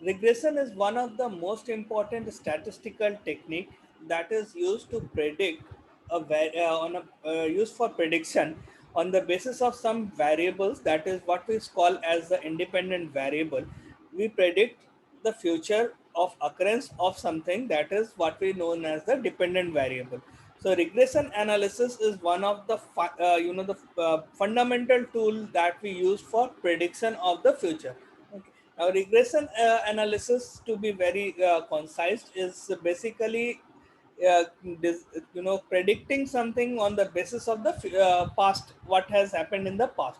Regression is one of the most important statistical technique that is used to predict used for prediction on the basis of some variables. That is what we call as the independent variable. We predict the future of occurrence of something, that is what we known as the dependent variable. So regression analysis is one of the fundamental tool that we use for prediction of the future. Okay. Now, regression analysis, to be very concise, is basically uh, predicting something on the basis of the past, what has happened in the past.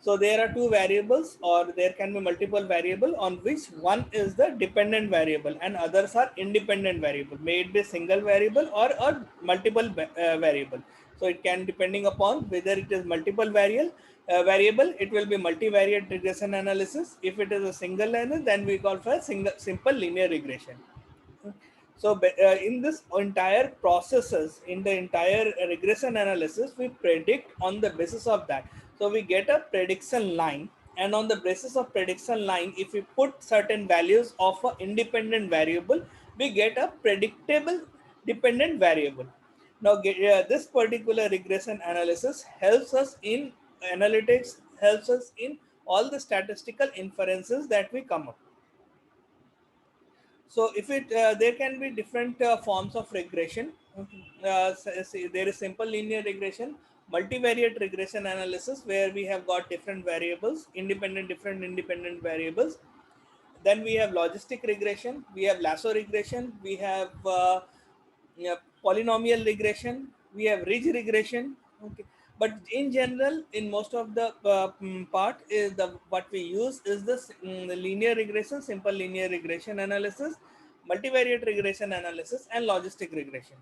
So there are two variables, or there can be multiple variable, on which one is the dependent variable and others are independent variable. May it be single variable or a multiple variable. So it can, depending upon whether it is multiple variable, it will be multivariate regression analysis. If it is a single linear, then we call for a simple linear regression. So in this entire processes, in the entire regression analysis, we predict on the basis of that. So we get a prediction line, and on the basis of prediction line, if we put certain values of an independent variable, we get a predictable dependent variable. Now this particular regression analysis helps us in analytics, helps us in all the statistical inferences that we come up. So if it there can be different forms of regression. There is simple linear regression, multivariate regression analysis, where we have got different variables, different independent variables. Then we have logistic regression, we have lasso regression, we have polynomial regression, we have ridge regression. Okay. But in general, in most of the part is the what we use is the linear regression, simple linear regression analysis, multivariate regression analysis, and logistic regression.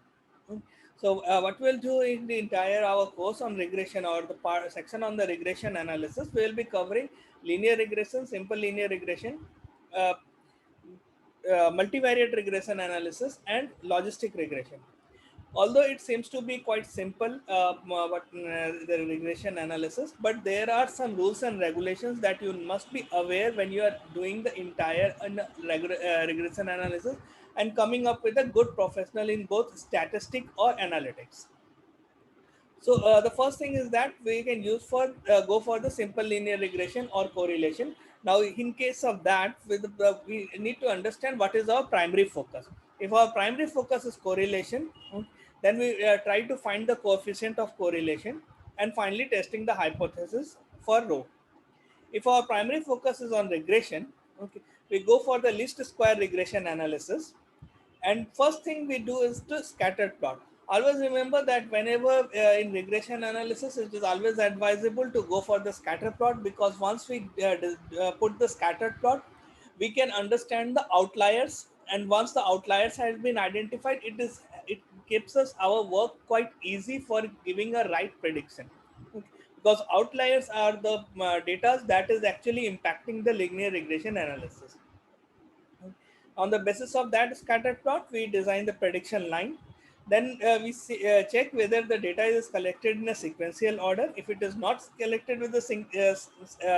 Mm. So what we'll do in the entire our course on regression, or the part section on the regression analysis, we'll be covering linear regression, simple linear regression, uh, multivariate regression analysis, and logistic regression. Although it seems to be quite simple, the regression analysis, but there are some rules and regulations that you must be aware when you are doing the entire regression analysis and coming up with a good professional in both statistic or analytics. So the first thing is that we can use for go for the simple linear regression or correlation. Now, in case of that, we need to understand what is our primary focus. If our primary focus is correlation, then we try to find the coefficient of correlation, and finally testing the hypothesis for rho. If our primary focus is on regression, okay, we go for the least square regression analysis. And first thing we do is to scatter plot. Always remember that whenever in regression analysis, it is always advisable to go for the scatter plot, because once we put the scattered plot, we can understand the outliers. And once the outliers has been identified, it keeps us our work quite easy for giving a right prediction. Okay. Because outliers are the data that is actually impacting the linear regression analysis. On the basis of that scatter plot, we design the prediction line. Then check whether the data is collected in a sequential order. If it is not collected with the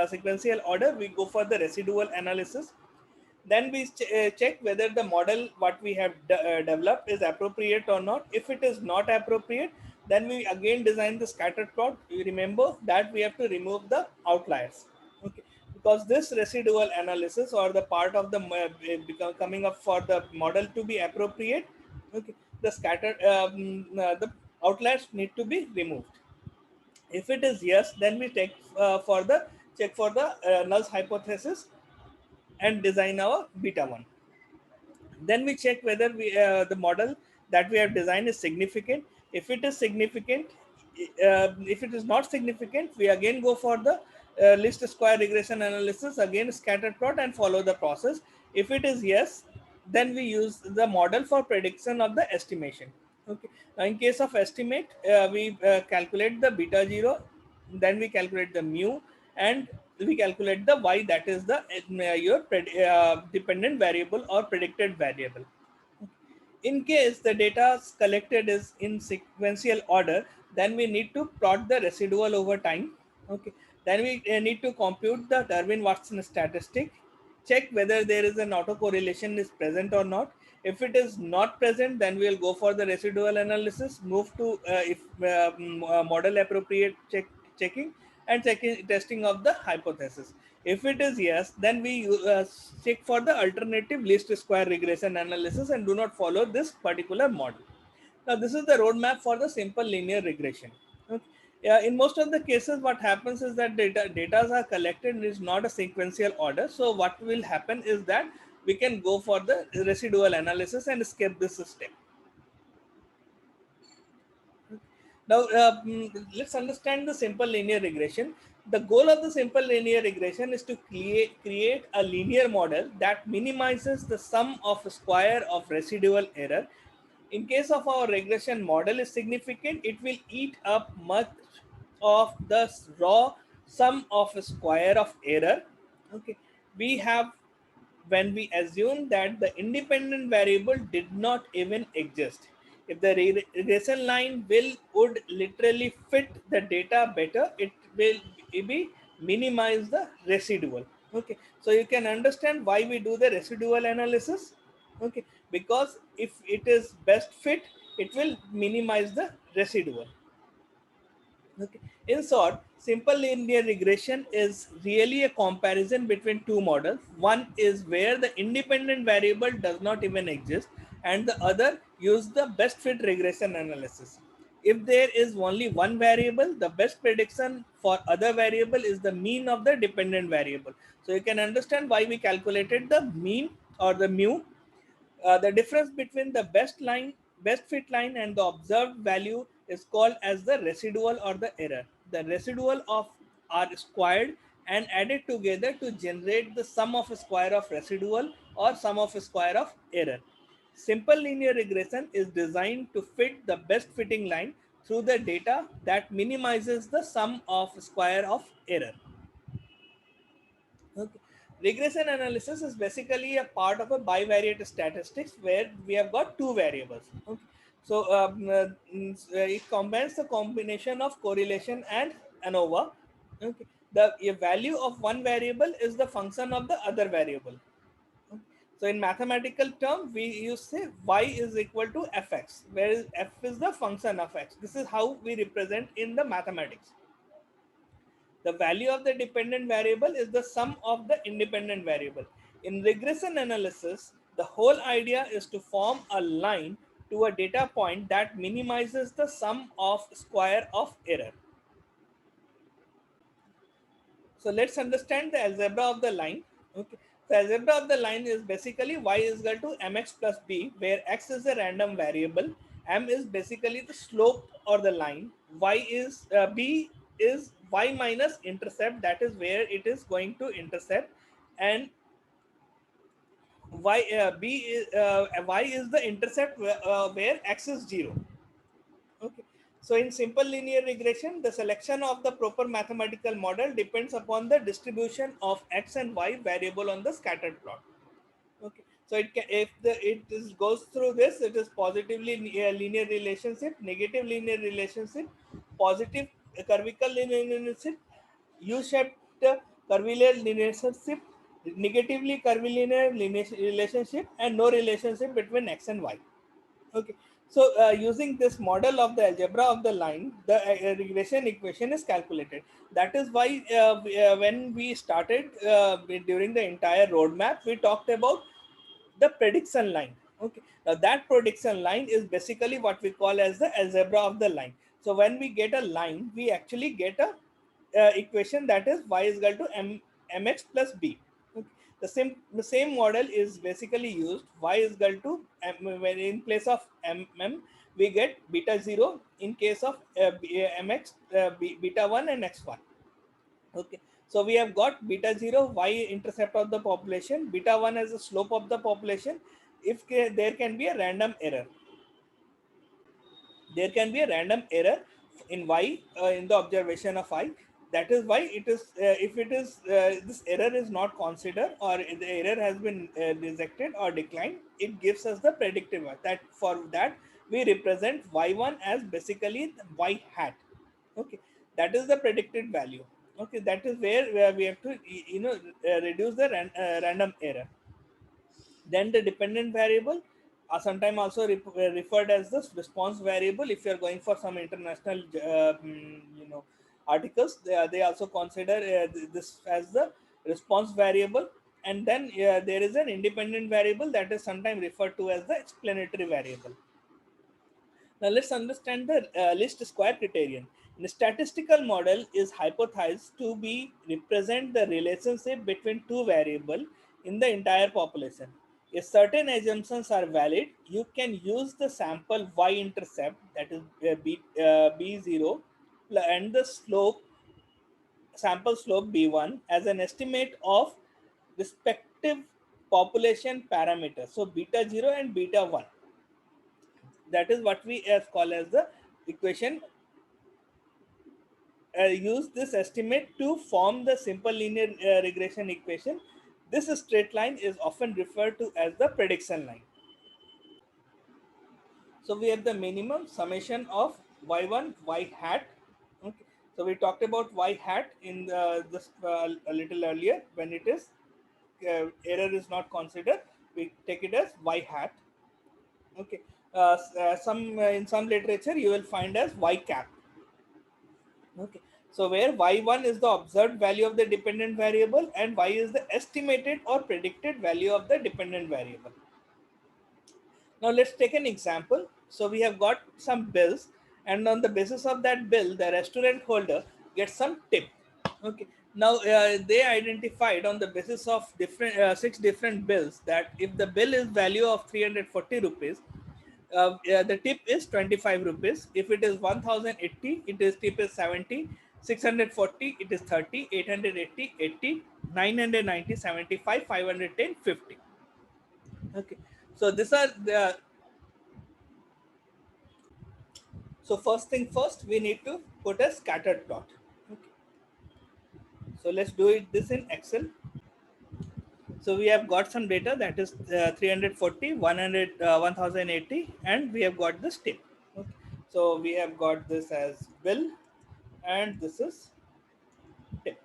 sequential order, we go for the residual analysis. Then we check whether the model what we have developed is appropriate or not. If it is not appropriate, then we again design the scatter plot. You remember that we have to remove the outliers. Okay. Because this residual analysis, or the part of the coming up for the model to be appropriate, okay, the outliers need to be removed. If it is yes, then we take for the check for the null hypothesis and design our beta one. Then we check whether the model that we have designed is significant. If it is significant, if it is not significant, we again go for the least square regression analysis, again scatter plot, and follow the process. If it is yes, then we use the model for prediction of the estimation. Okay. Now, in case of estimate, we calculate the beta 0, then we calculate the mu, and we calculate the y, that is the your dependent variable or predicted variable. In case the data collected is in sequential order, then we need to plot the residual over time. Okay. Then we need to compute the Darwin-Watson statistic. check whether there is an autocorrelation is present or not. If it is not present, then we'll go for the residual analysis, move to if model appropriate checking, and testing of the hypothesis. If it is yes, then we check for the alternative least square regression analysis and do not follow this particular model. Now, this is the roadmap for the simple linear regression. Okay. Yeah, in most of the cases, what happens is that data are collected is not a sequential order. So what will happen is that we can go for the residual analysis and skip this step. Now, let's understand the simple linear regression. The goal of the simple linear regression is to create a linear model that minimizes the sum of square of residual error. In case of our regression model is significant, it will eat up much of the raw sum of square of error. Okay, we have when we assume that the independent variable did not even exist. If the regression line would literally fit the data better, it will be minimize the residual. Okay, so you can understand why we do the residual analysis. Okay, because if it is best fit, it will minimize the residual. Okay. In short, simple linear regression is really a comparison between two models. One is where the independent variable does not even exist, and the other use the best fit regression analysis. If there is only one variable, the best prediction for other variable is the mean of the dependent variable. So you can understand why we calculated the mean or the mu. The difference between the best fit line and the observed value is called as the residual or the error. The residual of are squared and added together to generate the sum of square of residual or sum of square of error. Simple linear regression is designed to fit the best fitting line through the data that minimizes the sum of square of error. Okay. Regression analysis is basically a part of a bivariate statistics where we have got two variables. Okay. So it combines the combination of correlation and ANOVA. Okay. The value of one variable is the function of the other variable. Okay. So in mathematical term, we use say y is equal to fx, where f is the function of x. This is how we represent in the mathematics. The value of the dependent variable is the sum of the independent variable. In regression analysis, the whole idea is to form a line to a data point that minimizes the sum of square of error. So let's understand the algebra of the line. Okay. The algebra of the line is basically y is equal to mx plus b, where x is a random variable, m is basically the slope or the line, y is b is y minus intercept, that is where it is going to intercept, and y is the intercept where x is 0. Okay. So in simple linear regression, the selection of the proper mathematical model depends upon the distribution of x and y variable on the scattered plot. Okay. So if goes through this, it is positively linear relationship, negative linear relationship, positive curvical linear relationship, U-shaped curvilinear relationship, negatively curvilinear relationship, and no relationship between x and y. Okay. So using this model of the algebra of the line, the regression equation is calculated. That is why when we started during the entire roadmap, we talked about the prediction line. Okay. Now that prediction line is basically what we call as the algebra of the line. So when we get a line, we actually get a equation that is y is equal to mx plus b. Okay. The same model is basically used. Y is equal to when in place of we get beta 0 in case of mx beta 1 and x1. Okay. So we have got beta 0 y intercept of the population, beta 1 as the slope of the population. If there can be a random error, there can be a random error in y in the observation of I. That is why it is if it is this error is not considered, or the error has been rejected or declined, it gives us the predictive one. That for that we represent y1 as basically y hat. Okay, that is the predicted value. Okay, that is where we have to reduce the random error. Then the dependent variable are sometimes also referred as the response variable. If you are going for some international articles, they also consider this as the response variable. And then there is an independent variable that is sometimes referred to as the explanatory variable. Now let's understand the least square criterion. The statistical model is hypothesized to be represent the relationship between two variables in the entire population. If certain assumptions are valid, you can use the sample y-intercept, that is b0, and the slope, sample slope b1, as an estimate of respective population parameters. So beta 0 and beta 1, that is what we have called as the equation. Use this estimate to form the simple linear regression equation. This straight line is often referred to as the prediction line. So we have the minimum summation of y1 y hat. Okay. So we talked about y hat in this a little earlier. When it is error is not considered, we take it as y hat. Okay. Some in some literature you will find as y cap. Okay. So where y1 is the observed value of the dependent variable and y is the estimated or predicted value of the dependent variable. Now let's take an example. So we have got some bills, and on the basis of that bill, the restaurant holder gets some tip. Okay. Now they identified on the basis of different six different bills that if the bill is value of 340 rupees, the tip is 25 rupees. If it is 1080, it is tip is 70. 640, it is 30. 880, 80. 990, 75. 510, 50. Okay. So these are the, so first thing first, we need to put a scattered plot. Okay. So let's do it this in Excel. So we have got some data that is 340, 100, 1080, and we have got this tip. Okay. So we have got this as bill, and this is tip.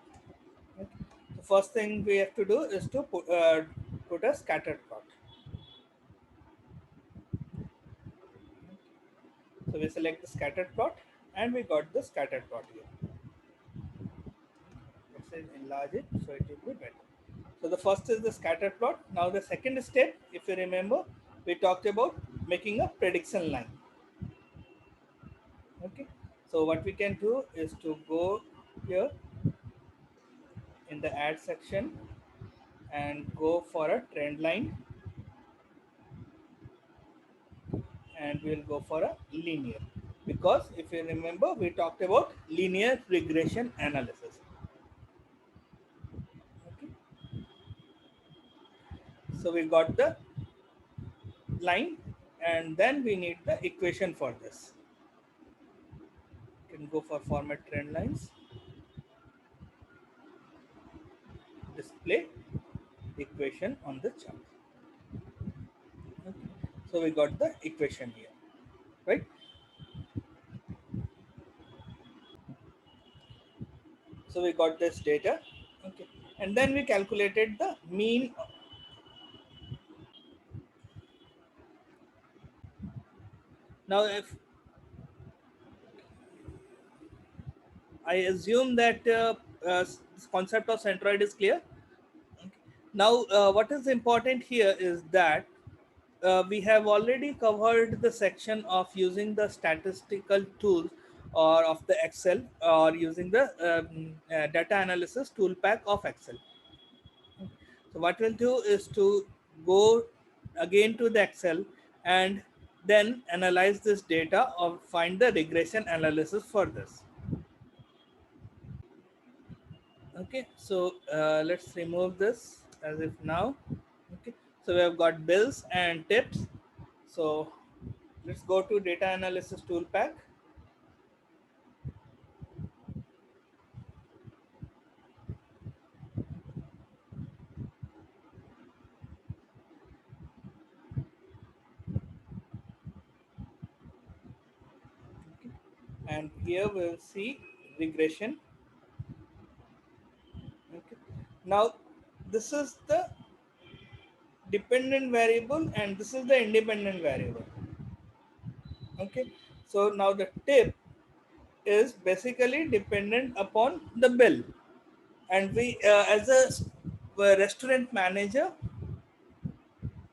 Okay. The first thing we have to do is to put a scattered plot. So we select the scattered plot, and we got the scattered plot here. Let's enlarge it so it will be better. So the first is the scatter plot. Now the second step, if you remember, we talked about making a prediction line. Okay. So what we can do is to go here in the add section and go for a trend line, and we'll go for a linear, because if you remember we talked about linear regression analysis. Okay. So we got the line, and then we need the equation for this. You can go for format trend lines, display equation on the chart. Okay. So we got the equation here, right? So we got this data. Okay. And then we calculated the mean. Now if I assume that this concept of centroid is clear. Okay. Now what is important here is that we have already covered the section of using the statistical tools or of the Excel, or using the data analysis tool pack of Excel. So what we'll do is to go again to the Excel and then analyze this data or find the regression analysis for this. Okay, so let's remove this as if now. Okay, so we have got bills and tips. So let's go to data analysis tool pack. And here we'll see regression. Now this is the dependent variable and this is the independent variable. Okay, so now the tip is basically dependent upon the bill, and we as a restaurant manager,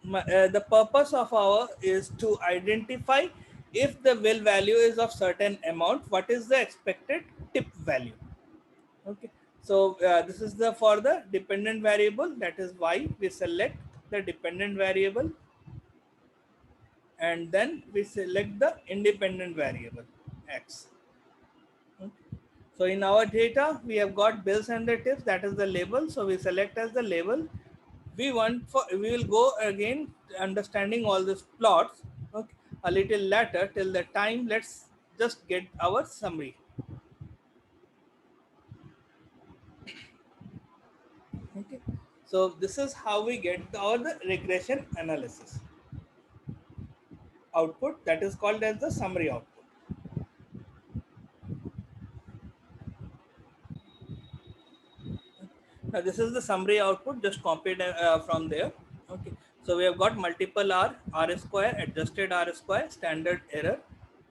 the purpose of our is to identify if the bill value is of certain amount, what is the expected tip value. Okay, so this is the for the dependent variable, that is why we select the dependent variable and then we select the independent variable x. Okay. So in our data, we have got bills and the tips, that is the label. So we select as the label. We will go again understanding all these plots, okay, a little later. Till the time, let's just get our summary. Okay. So this is how we get our the regression analysis output, that is called as the summary output. Now this is the summary output, just copied from there. Okay, so we have got multiple R square, adjusted R square, standard error.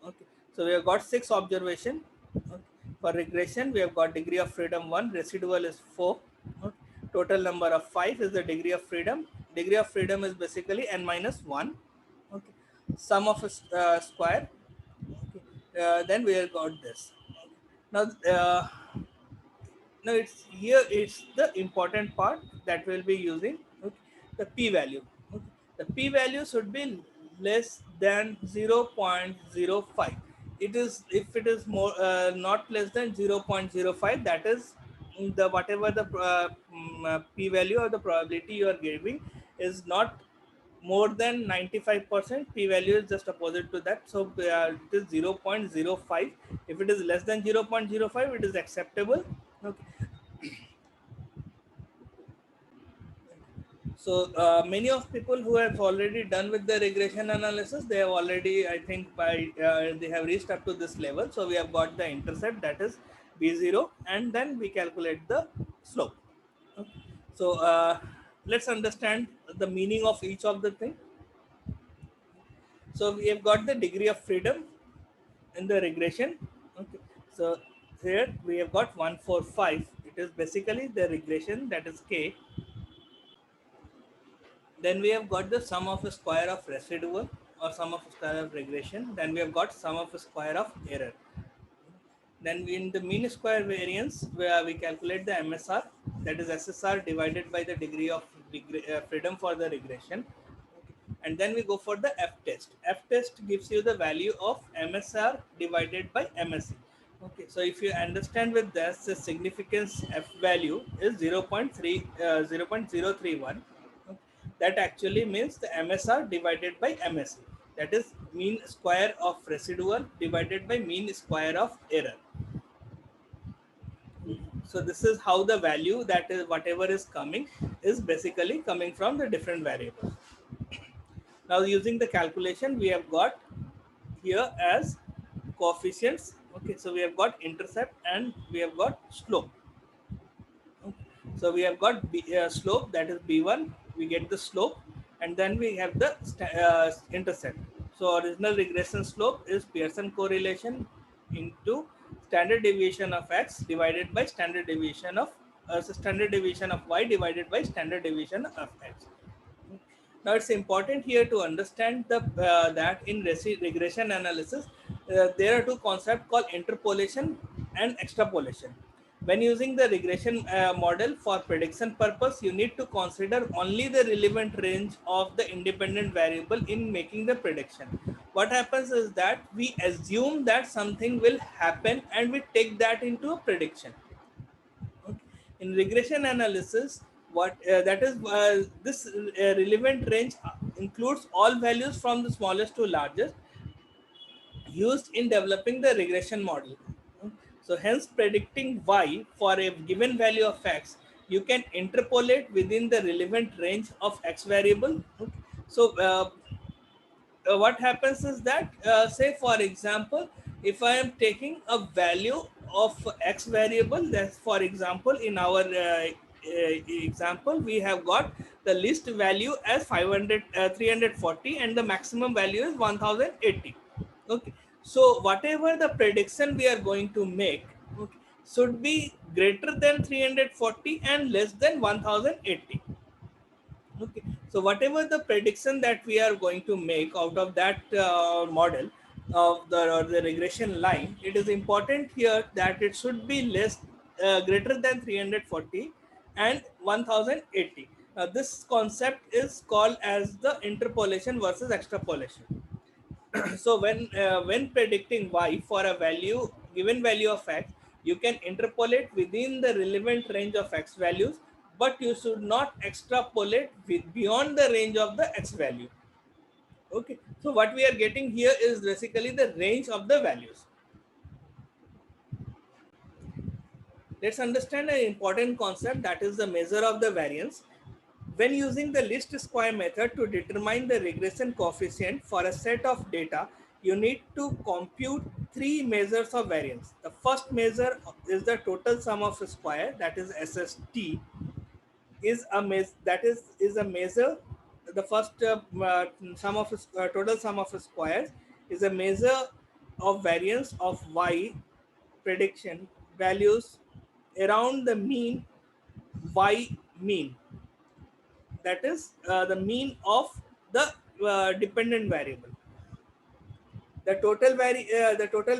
Okay, so we have got 6 observation. Okay. For regression, we have got degree of freedom 1, residual is 4. Okay. Total number of 5 is the degree of freedom. Degree of freedom is basically n minus 1. Okay. Sum of a square. Okay. Then we have got this. Now, now it's here, it's the important part that we'll be using. Okay, the p value. Okay. The p value should be less than 0.05. It is, if it is more not less than 0.05, that is the whatever the p value or the probability you are giving is not more than 95%, p value is just opposite to that. So it is 0.05. If it is less than 0.05, it is acceptable. Okay. So many of people who have already done with the regression analysis, they have already, I think, by they have reached up to this level. So we have got the intercept, that is b0, and then we calculate the slope. Okay. So let's understand the meaning of each of the thing. So we have got the degree of freedom in the regression. Okay. So here we have got 145. It is basically the regression, that is k. Then we have got the sum of a square of residual or sum of a square of regression. Then we have got sum of a square of error. Then in the mean square variance, where we calculate the MSR, that is SSR divided by the degree of freedom for the regression. And then we go for the F test. F test gives you the value of MSR divided by MSE. Okay, so if you understand with this, the significance F value is 0.031. Okay. That actually means the MSR divided by MSE. That is mean square of residual divided by mean square of error. So this is how the value, that is whatever is coming, is basically coming from the different variables. Now using the calculation, we have got here as coefficients. Okay, so we have got intercept and we have got slope. Okay. So we have got slope, that is b1, we get the slope, and then we have the intercept. So original regression slope is Pearson correlation into standard deviation of x divided by standard deviation of y divided by standard deviation of x. Now it's important here to understand that in regression analysis, there are two concepts called interpolation and extrapolation. When using the regression model for prediction purpose, you need to consider only the relevant range of the independent variable in making the prediction. What happens is that we assume that something will happen and we take that into a prediction. Okay. In regression analysis, what that is this relevant range includes all values from the smallest to largest used in developing the regression model. So hence predicting y for a given value of x, you can interpolate within the relevant range of x variable. Okay. So what happens is that say for example, if I am taking a value of x variable, that's for example in our example, we have got the least value as 340 and the maximum value is 1080. Okay, so whatever the prediction we are going to make, okay, should be greater than 340 and less than 1080. Okay, so whatever the prediction that we are going to make out of that model of the, or the regression line, it is important here that it should be less greater than 340 and 1080. This concept is called as the interpolation versus extrapolation. So when predicting y for a value, given value of x, you can interpolate within the relevant range of x values, but you should not extrapolate beyond the range of the x value. Okay, so what we are getting here is basically the range of the values. Let's understand an important concept, that is the measure of the variance. When using the least square method to determine the regression coefficient for a set of data, you need to compute three measures of variance. The first measure is the total sum of square, that is SST, is a measure. The first sum of total sum of squares is a measure of variance of y prediction values around the mean y mean, that is the mean of the dependent variable. The total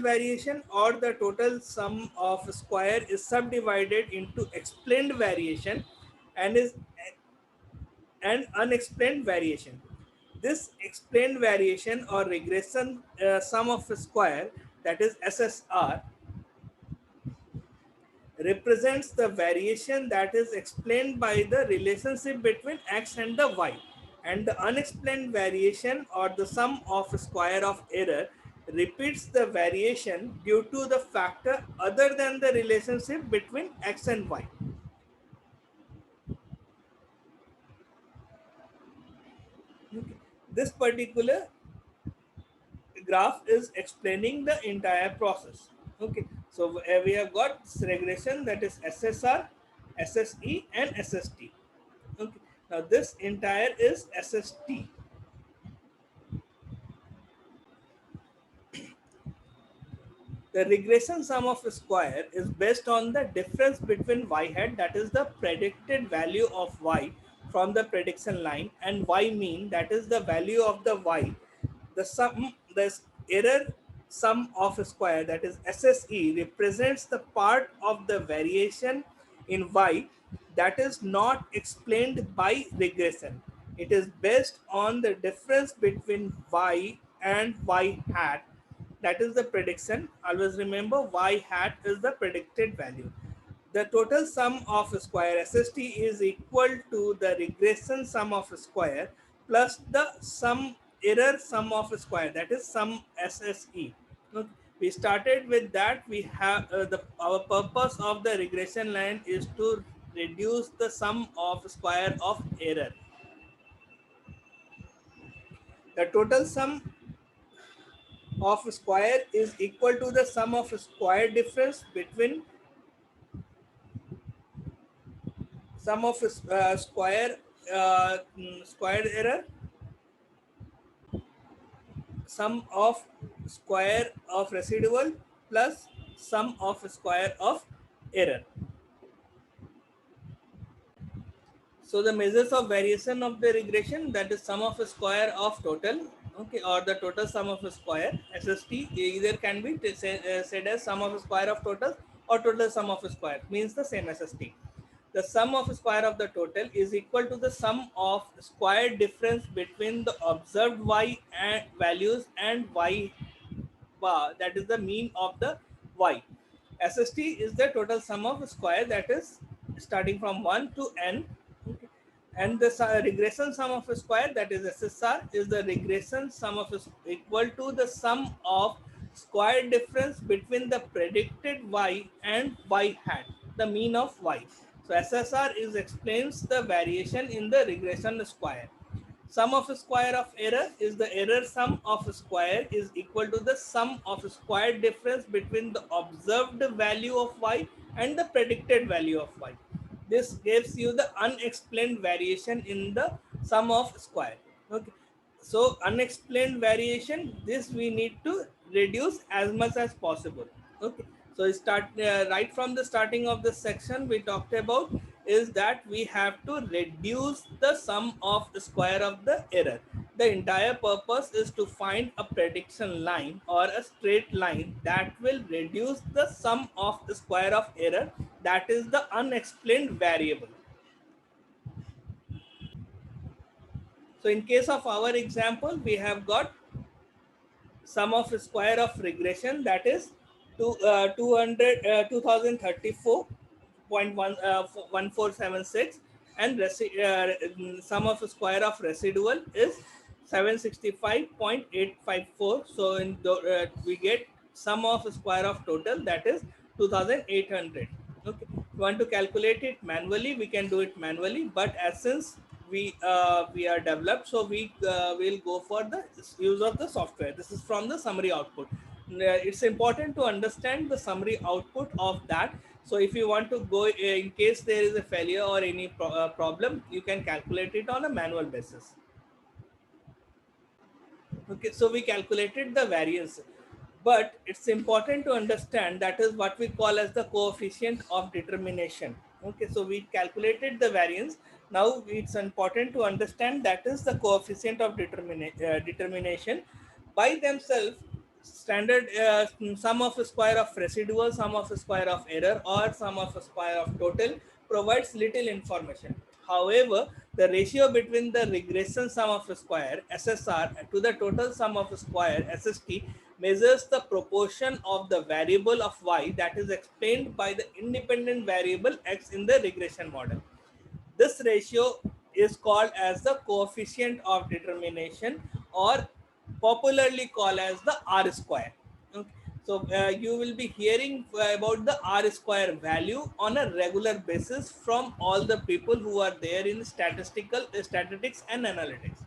variation or the total sum of square is subdivided into explained variation and is and unexplained variation. This explained variation or regression sum of square, that is SSR, represents the variation that is explained by the relationship between x and the y, and the unexplained variation or the sum of square of error repeats the variation due to the factor other than the relationship between x and y. Okay. This particular graph is explaining the entire process. Okay, so we have got regression, that is SSR, SSE and SST. Okay, now this entire is SST. The regression sum of a square is based on the difference between y hat, that is the predicted value of y from the prediction line, and y mean, that is the value of the y. The error sum of a square, that is SSE, represents the part of the variation in y that is not explained by regression. It is based on the difference between y and y hat, that is the prediction. Always remember, y hat is the predicted value. The total sum of square SST is equal to the regression sum of square plus the sum error sum of square, that is sum SSE. Okay. We started with that. We have our purpose of the regression line is to reduce the sum of square of error. The total sum of square is equal to the sum of square difference between sum of square error, sum of square of residual plus sum of square of error. So the measures of variation of the regression, that is sum of square of total, okay, or the total sum of square SST, either can be said as sum of square of total or total sum of square, means the same SST. The sum of square of the total is equal to the sum of square difference between the observed y and values and y bar, that is the mean of the y. SST is the total sum of square, that is starting from 1 to n. Okay. And the regression sum of a square, that is SSR, is the regression sum of equal to the sum of square difference between the predicted y and y hat, the mean of y. So SSR is explains the variation in the regression square. Sum of square of error is the error sum of square is equal to the sum of square difference between the observed value of y and the predicted value of y. this gives you the unexplained variation in the sum of square. Okay, so unexplained variation, this we need to reduce as much as possible. Okay, so start right from the starting of the section we talked about is that we have to reduce the sum of the square of the error. The entire purpose is to find a prediction line or a straight line that will reduce the sum of the square of error, that is the unexplained variable. So in case of our example, we have got sum of square of regression, that is 2034.1476, and sum of square of residual is 765.854. So we get sum of square of total, that is 2800. Okay, if you want to calculate it manually, we can do it manually, but as since we are developed, so we will go for the use of the software. This is from the summary output. It's important to understand the summary output of that. So if you want to go, in case there is a failure or any problem, you can calculate it on a manual basis. Okay, so we calculated the variance, but it's important to understand that is what we call as the coefficient of determination. Okay, so we calculated the variance. Now it's important to understand that is the coefficient of determination. By themselves, standard sum of a square of residual, sum of a square of error, or sum of a square of total provides little information. However, the ratio between the regression sum of a square SSR to the total sum of a square SST measures the proportion of the variable of y that is explained by the independent variable x in the regression model. This ratio is called as the coefficient of determination, or popularly called as the R square. Okay. So you will be hearing about the R square value on a regular basis from all the people who are there in statistics and analytics.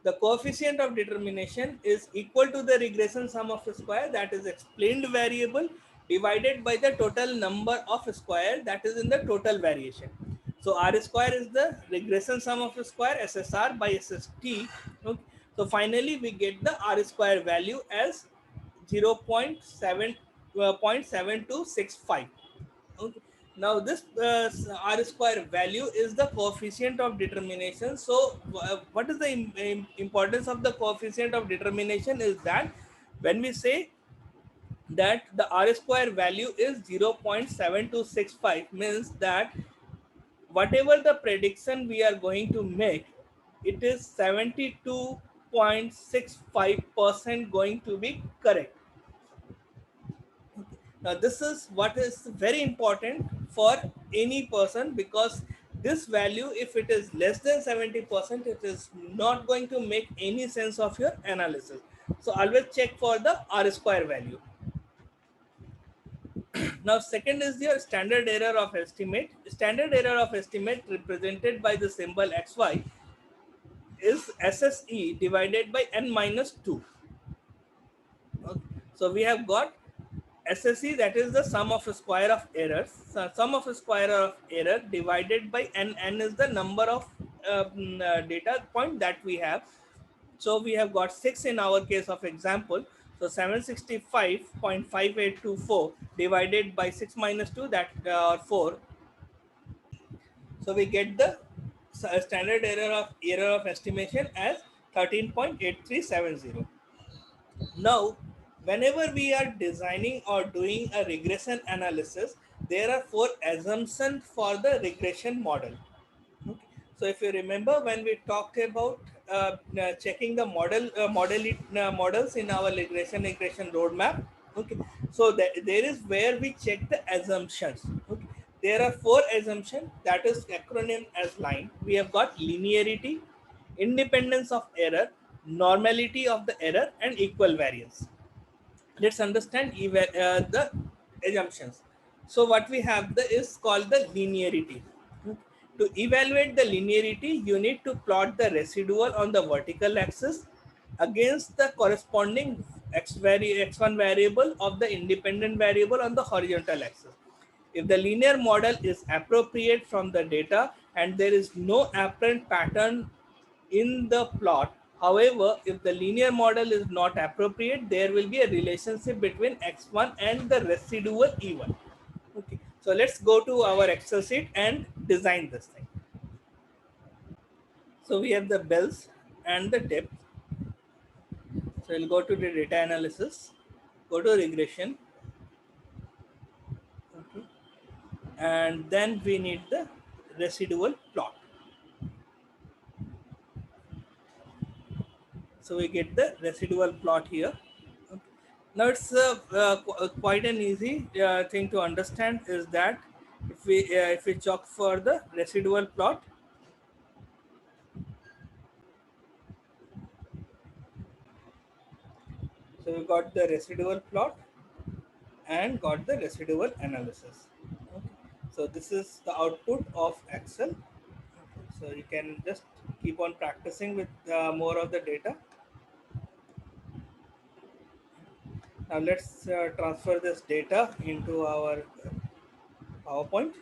The coefficient of determination is equal to the regression sum of a square, that is explained variable, divided by the total number of square that is in the total variation. So R square is the regression sum of a square SSR by SST. Okay. So finally we get the R square value as 0.7265. Okay. Now this R square value is the coefficient of determination. So what is the importance of the coefficient of determination is that when we say that the R square value is 0.7265, means that whatever the prediction we are going to make, it is 72.65% going to be correct. Now, this is what is very important for any person, because this value, if it is less than 70%, it is not going to make any sense of your analysis. So always check for the R square value. Now, second is your standard error of estimate. Standard error of estimate represented by the symbol XY is SSE divided by n minus 2. Okay. So we have got SSE, that is the sum of a square of errors. So sum of a square of error divided by n. N is the number of data point that we have. So we have got 6 in our case of example. So 765.5824 divided by 6 minus 2, that 4. So we get the standard error of estimation as 13.8370. Now, whenever we are designing or doing a regression analysis, there are 4 assumptions for the regression model. Okay. So, if you remember when we talked about checking the models in our regression roadmap. Okay. So there is where we check the assumptions. Okay. There are 4 assumptions, that is acronym as line. We have got linearity, independence of error, normality of the error, and equal variance. Let's understand the assumptions. So what we have is called the linearity. To evaluate the linearity, you need to plot the residual on the vertical axis against the corresponding x1 variable of the independent variable on the horizontal axis. If the linear model is appropriate from the data and there is no apparent pattern in the plot, however, if the linear model is not appropriate, there will be a relationship between x1 and the residual e1. Okay, so let's go to our Excel sheet and design this thing. So we have the bells and the tips. So we'll go to the data analysis, go to regression, okay, and then we need the residual plot. So we get the residual plot here. Okay. Now it's quite an easy thing to understand is that if we check for the residual plot, so we got the residual plot and got the residual analysis. Okay. So this is the output of Excel. Okay. So you can just keep on practicing with more of the data. Now let's transfer this data into our PowerPoint.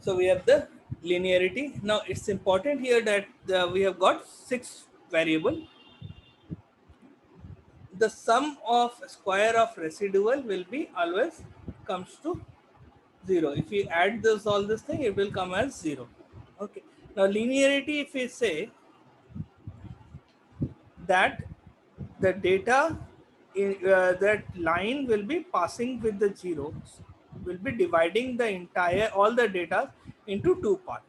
So we have the linearity. Now it's important here that we have got 6 variable. The sum of square of residual will be always comes to 0. If we add this all this thing, it will come as 0. Okay. Now linearity, if we say that the data in that line will be passing with the zeros, will be dividing the entire all the data into 2 parts.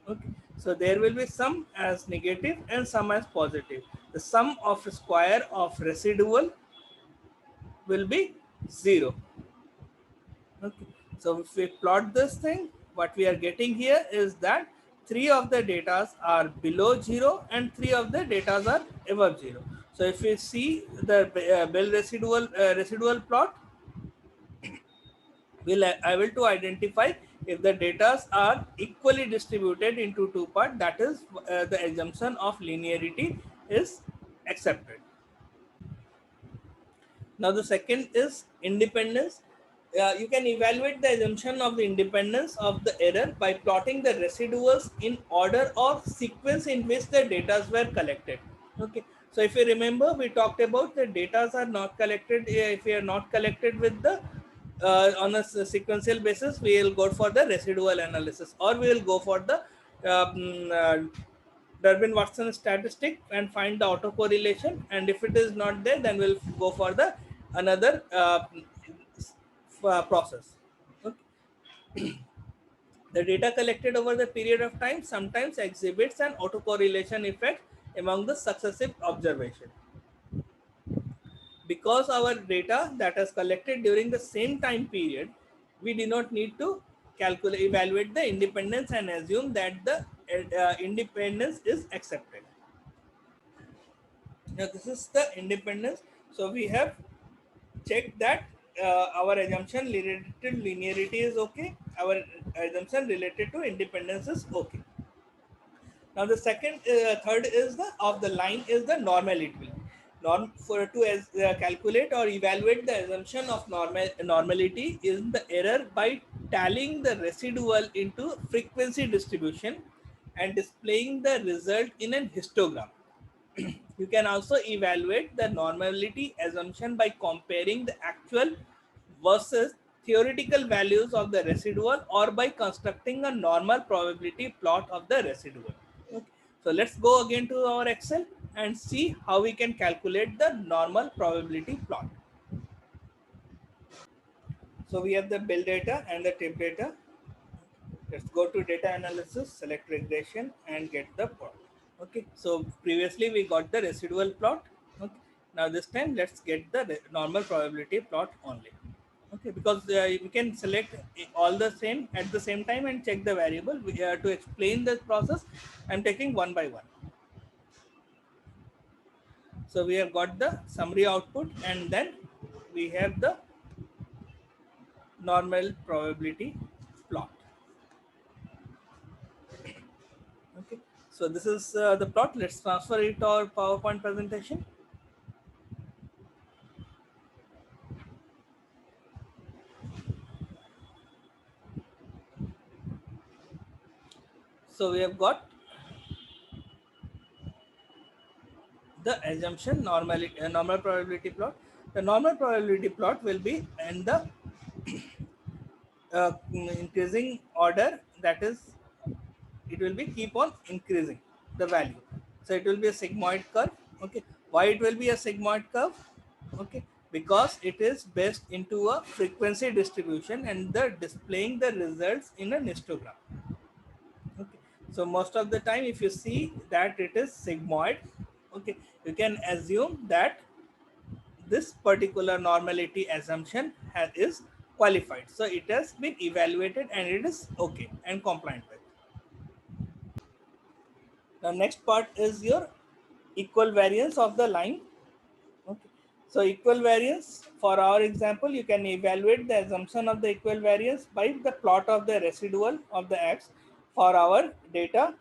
Okay, so there will be some as negative and some as positive. The sum of square of residual will be 0. Okay, so if we plot this thing, what we are getting here is that 3 of the datas are below 0 and 3 of the datas are above 0. So if we see the Bell residual plot, we'll able to identify if the datas are equally distributed into 2 parts, that is the assumption of linearity is accepted. Now the second is independence. You can evaluate the assumption of the independence of the error by plotting the residuals in order or sequence in which the data were collected. Okay, so if you remember, we talked about the data are not collected. If we are not collected with the on a sequential basis, we will go for the residual analysis, or we will go for the Durbin-Watson statistic and find the autocorrelation. And if it is not there, then we'll go for the another process. Okay. The data collected over the period of time sometimes exhibits an autocorrelation effect among the successive observation. Because our data that is collected during the same time period, we do not need to evaluate the independence and assume that the independence is accepted. Now this is the independence. So we have checked that our assumption related to linearity is okay. Our assumption related to independence is okay. Now the third is the of the line is the normality. Norm for to calculate or evaluate the assumption of normality is the error by tallying the residual into frequency distribution and displaying the result in an histogram. You can also evaluate the normality assumption by comparing the actual versus theoretical values of the residual or by constructing a normal probability plot of the residual. Okay. So let's go again to our Excel and see how we can calculate the normal probability plot. So we have the bill data and the tip data. Let's go to data analysis, select regression and get the plot. Okay, so previously we got the residual plot. Okay, now this time let's get the normal probability plot only. Okay, because we can select all the same at the same time and check the variable. To explain this process, I'm taking one by one. So we have got the summary output and then we have the normal probability plot. Okay, so this is the plot. Let's transfer it to our PowerPoint presentation. So we have got the assumption normality, normal probability plot. The normal probability plot will be in the increasing order, that is, it will be keep on increasing the value. So it will be a sigmoid curve. Okay, why it will be a sigmoid curve? Okay, because it is based into a frequency distribution and the displaying the results in a histogram. Okay, so most of the time if you see that it is sigmoid, okay, you can assume that this particular normality assumption is qualified, so it has been evaluated and it is okay and compliant with. The next part is your equal variance of the line. Okay. So equal variance, for our example, you can evaluate the assumption of the equal variance by the plot of the residual of the x. For our data,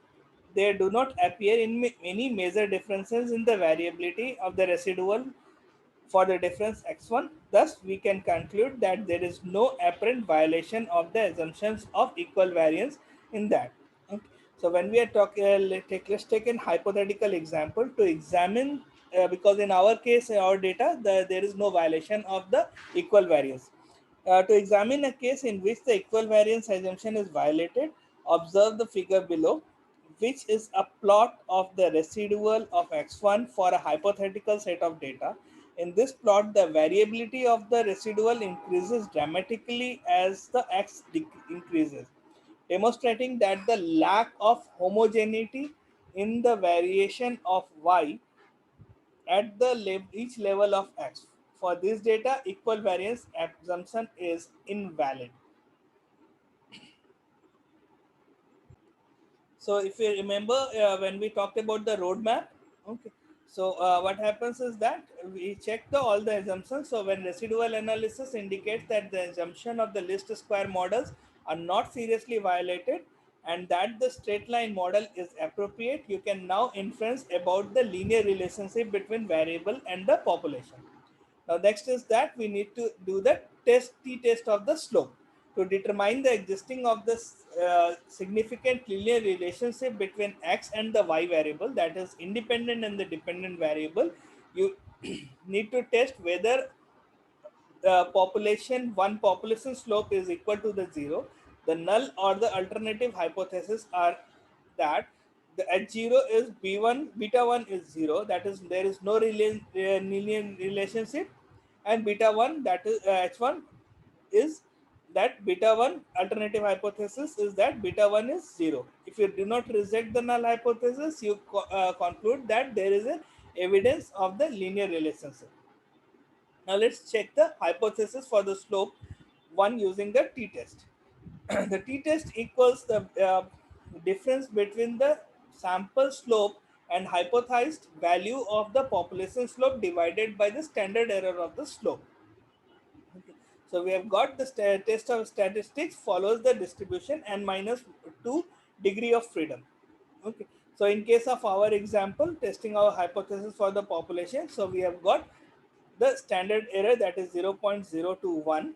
there do not appear in any major differences in the variability of the residual for the difference x1. Thus, we can conclude that there is no apparent violation of the assumptions of equal variance in that. Okay. So, when we are talking, let's take an hypothetical example to examine, because in our case, in our data, there is no violation of the equal variance. To examine a case in which the equal variance assumption is violated, observe the figure below, which is a plot of the residual of x1 for a hypothetical set of data. In this plot, the variability of the residual increases dramatically as the increases, demonstrating that the lack of homogeneity in the variation of y at the each level of x. For this data, equal variance assumption is invalid. So if you remember, when we talked about the roadmap, okay. So what happens is that we check all the assumptions. So when residual analysis indicates that the assumption of the least square models are not seriously violated and that the straight line model is appropriate, you can now inference about the linear relationship between variable and the population. Now next is that we need to do the t-test of the slope to determine the existing of the significant linear relationship between x and the y variable, that is independent and the dependent variable. You need to test whether population slope is equal to the zero. The null or the alternative hypothesis are that the h0 is b1, beta 1 is 0, that is there is no linear relationship, and beta 1, that is h1, is that beta 1, alternative hypothesis is that beta 1 is 0. If you do not reject the null hypothesis, you conclude that there is an evidence of the linear relationship. Now let's check the hypothesis for the slope one using the t-test. The t-test equals the difference between the sample slope and hypothesized value of the population slope divided by the standard error of the slope. Okay. So we have got the test of statistics follows the distribution n minus 2 degree of freedom. Okay. So in case of our example, testing our hypothesis for the population, so we have got the standard error, that is 0.021.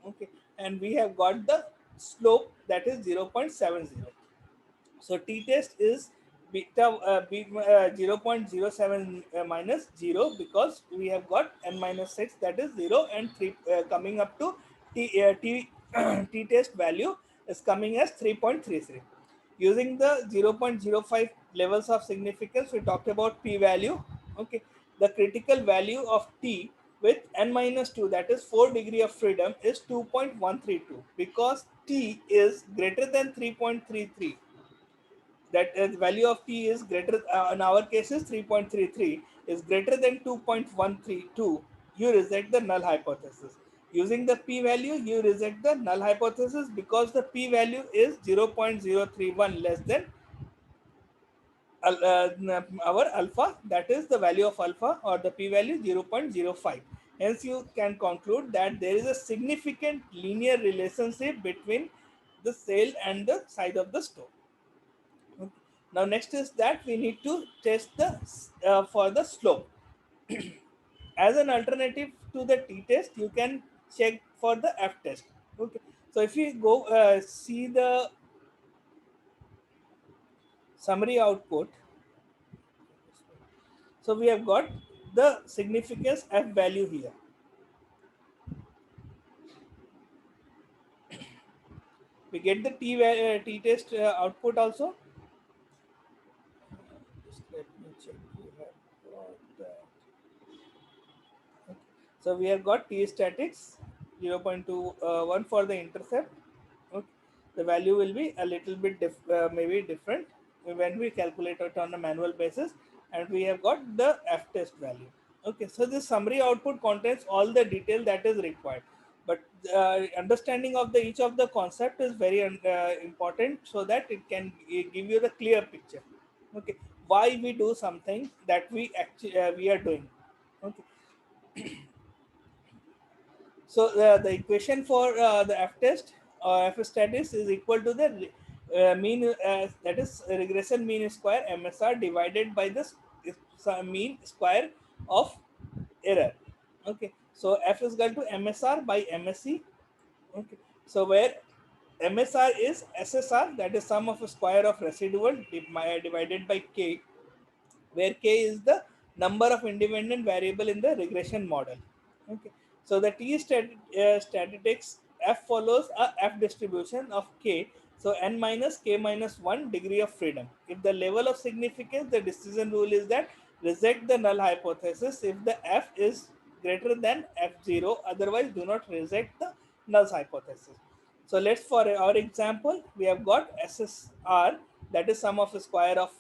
Okay, and we have got the slope, that is 0.70. So t-test is 0.07 minus 0, because we have got n minus 6, that is 0 and 3, coming up to t-test value is coming as 3.33. Using the 0.05 levels of significance, we talked about p-value. Okay, the critical value of t with n minus 2, that is 4 degree of freedom, is 2.132, because t is greater than 3.33. That the value of t is greater, in our case is 3.33, is greater than 2.132, you reject the null hypothesis. Using the p value, you reject the null hypothesis because the p value is 0.031 less than our alpha, that is the value of alpha, or the p value 0.05. Hence you can conclude that there is a significant linear relationship between the cell and the side of the stone. Okay. Now next is that we need to test the for the slope. As an alternative to the t-test, you can check for the f-test. Okay. So if you go see the summary output. So we have got the significance f value here. We get the t test output also. Just let me check. We have got that. Okay. So we have got t statics 0.21 for the intercept. Okay. The value will be a little bit maybe different when we calculate it on a manual basis, and we have got the f test value. Okay, so this summary output contains all the detail that is required, but understanding of the each of the concept is very important, so that it can give you the clear picture. Okay, why we do something that we actually we are doing. Okay, so the equation for the f test or f status is equal to the mean, that is regression mean square MSR divided by the mean square of error. Okay, so f is equal to MSR by MSE. Okay, so where MSR is SSR, that is sum of a square of residual divided by K, where k is the number of independent variable in the regression model. Okay, so the statistics f follows a f distribution of k, so n minus k minus 1 degree of freedom. If the level of significance, the decision rule is that reject the null hypothesis if the f is greater than f0, otherwise do not reject the null hypothesis. So let's, for our example, we have got SSR, that is sum of the square of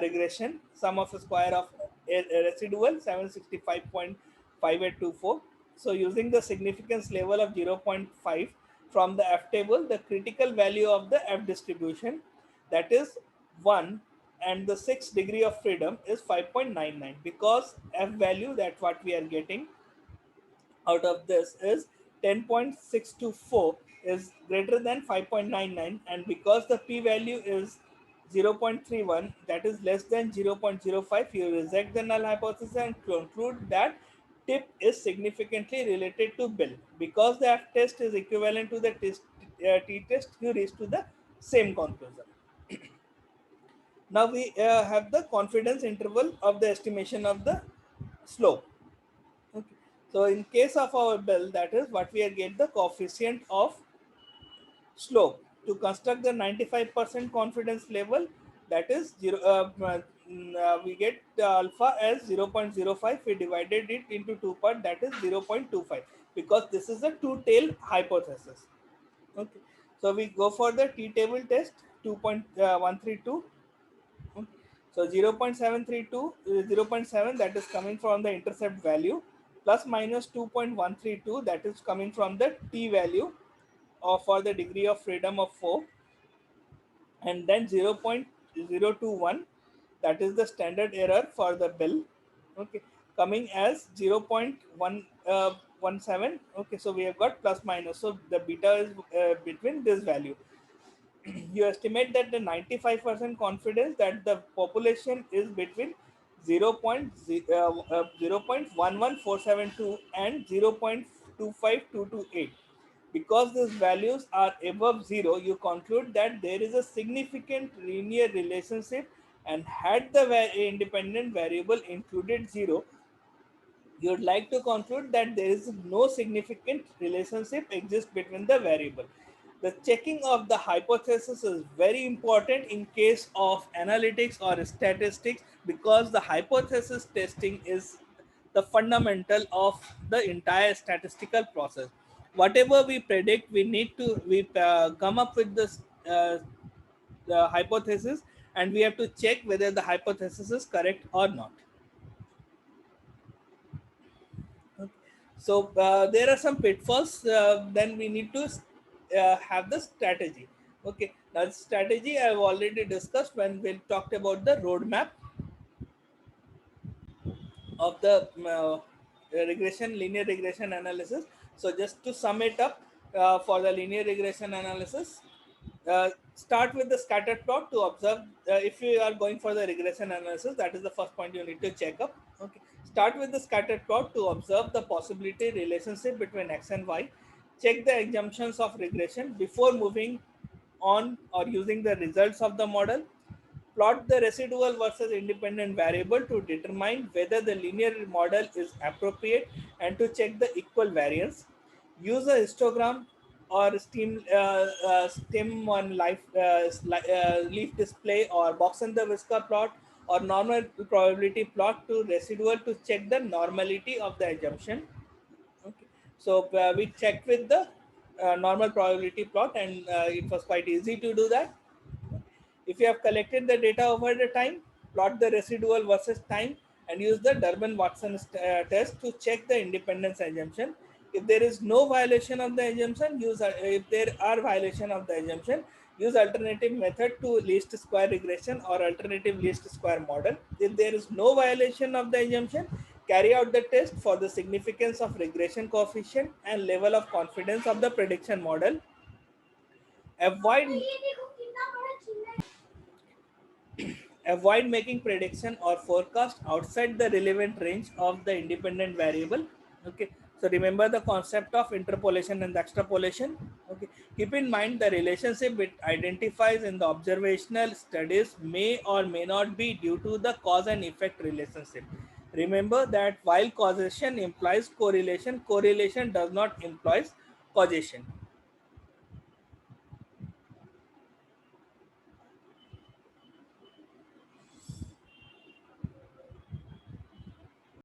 regression, sum of the square of residual 765.5824. So using the significance level of zero point 0.5 from the F table, the critical value of the F distribution, that is 1, and the 6th degree of freedom is 5.99, because F value that what we are getting out of this is 10.624 is greater than 5.99, and because the p value is 0.31, that is less than 0.05, you reject the null hypothesis and conclude that tip is significantly related to bill. Because the f test is equivalent to the t test, you reach to the same conclusion. Now we have the confidence interval of the estimation of the slope. Okay. So in case of our bill, that is what we are get the coefficient of slope to construct the 95% confidence level, that is we get alpha as 0.05. We divided it into two parts, that is 0.25, because this is a two-tail hypothesis. Okay, so we go for the t-table test 2.132. Okay. So 0.732, 0.7, that is coming from the intercept value, plus minus 2.132, that is coming from the t value for the degree of freedom of 4, and then 0.021, that is the standard error for the bill. Okay, coming as 0.117. Okay, so we have got plus minus, so the beta is between this value. You estimate that the 95% confidence that the population is between 0.11472 and 0.25228. Because these values are above 0, you conclude that there is a significant linear relationship, and had the independent variable included 0, you would like to conclude that there is no significant relationship exists between the variable. The checking of the hypothesis is very important in case of analytics or statistics, because the hypothesis testing is the fundamental of the entire statistical process. Whatever we predict, we need to come up with this the hypothesis, and we have to check whether the hypothesis is correct or not. Okay. So there are some pitfalls. Then we need to have the strategy. Okay. Now strategy I've already discussed when we talked about the roadmap of the linear regression analysis. So just to sum it up, for the linear regression analysis, start with the scatter plot to observe. If you are going for the regression analysis, that is the first point you need to check up. Okay, start with the scatter plot to observe the possibility relationship between x and y. Check the assumptions of regression before moving on or using the results of the model. Plot the residual versus independent variable to determine whether the linear model is appropriate and to check the equal variance. Use a histogram or stem on leaf display or box and the whisker plot or normal probability plot to residual to check the normality of the assumption. Okay. So we checked with the normal probability plot, and it was quite easy to do that. If you have collected the data over the time, plot the residual versus time and use the Durbin-Watson test to check the independence assumption. If there is no violation of the assumption, if there are violation of the assumption, use alternative method to least square regression or alternative least square model. If there is no violation of the assumption, carry out the test for the significance of regression coefficient and level of confidence of the prediction model. Avoid Avoid making prediction or forecast outside the relevant range of the independent variable. Okay. So remember the concept of interpolation and extrapolation. Okay. Keep in mind the relationship it identifies in the observational studies may or may not be due to the cause and effect relationship. Remember that while causation implies correlation, correlation does not imply causation.